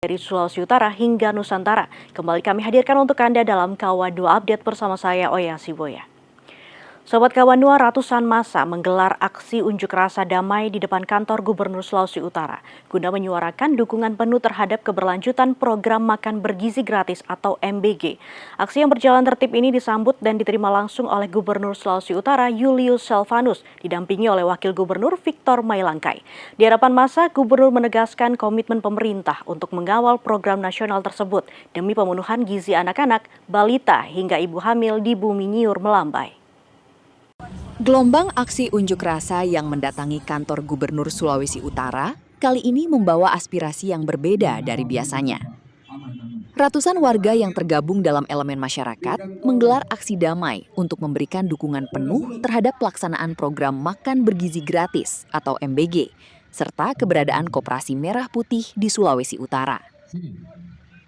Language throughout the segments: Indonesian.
Dari Sulawesi Utara hingga Nusantara. Kembali kami hadirkan untuk Anda dalam Kawan 2 Update bersama saya Oya Siboya. Sobat Kawan 2, ratusan massa menggelar aksi unjuk rasa damai di depan kantor Gubernur Sulawesi Utara guna menyuarakan dukungan penuh terhadap keberlanjutan program makan bergizi gratis atau MBG. Aksi yang berjalan tertib ini disambut dan diterima langsung oleh Gubernur Sulawesi Utara Julius Selvanus, didampingi oleh Wakil Gubernur Victor Mailangkai. Di hadapan massa, Gubernur menegaskan komitmen pemerintah untuk mengawal program nasional tersebut demi pemenuhan gizi anak-anak, balita hingga ibu hamil di Bumi Nyiur Melambai. Gelombang aksi unjuk rasa yang mendatangi kantor Gubernur Sulawesi Utara kali ini membawa aspirasi yang berbeda dari biasanya. Ratusan warga yang tergabung dalam elemen masyarakat menggelar aksi damai untuk memberikan dukungan penuh terhadap pelaksanaan program makan bergizi gratis atau MBG, serta keberadaan Koperasi Merah Putih di Sulawesi Utara.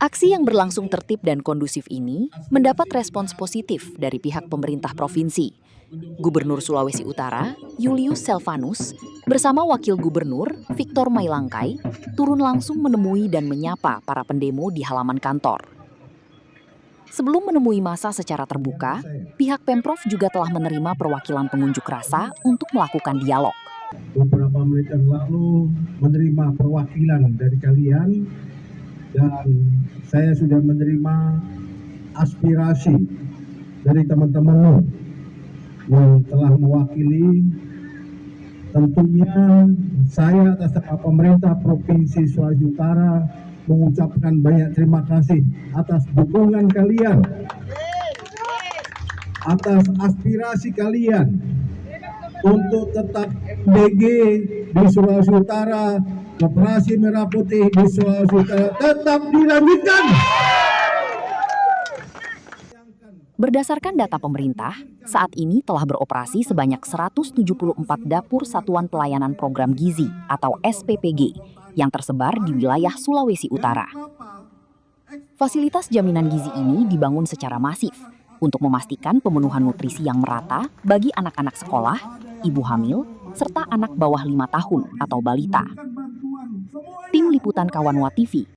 Aksi yang berlangsung tertib dan kondusif ini mendapat respons positif dari pihak pemerintah provinsi. Gubernur Sulawesi Utara, Julius Selvanus, bersama Wakil Gubernur, Victor Mailangkai, turun langsung menemui dan menyapa para pendemo di halaman kantor. Sebelum menemui massa secara terbuka, pihak Pemprov juga telah menerima perwakilan pengunjuk rasa untuk melakukan dialog. Beberapa menit yang lalu menerima perwakilan dari kalian dan saya sudah menerima aspirasi dari teman-temanmu yang telah mewakili. Tentunya saya atas nama pemerintah Provinsi Sulawesi Utara mengucapkan banyak terima kasih atas dukungan kalian, atas aspirasi kalian untuk tetap MBG di Sulawesi Utara, Koperasi Merah Putih di Sulawesi Utara tetap dilanjutkan. Berdasarkan data pemerintah, saat ini telah beroperasi sebanyak 174 dapur Satuan Pelayanan Program Gizi atau SPPG yang tersebar di wilayah Sulawesi Utara. Fasilitas jaminan gizi ini dibangun secara masif untuk memastikan pemenuhan nutrisi yang merata bagi anak-anak sekolah, ibu hamil, serta anak bawah 5 tahun atau balita. Tim Liputan Kawan 2 TV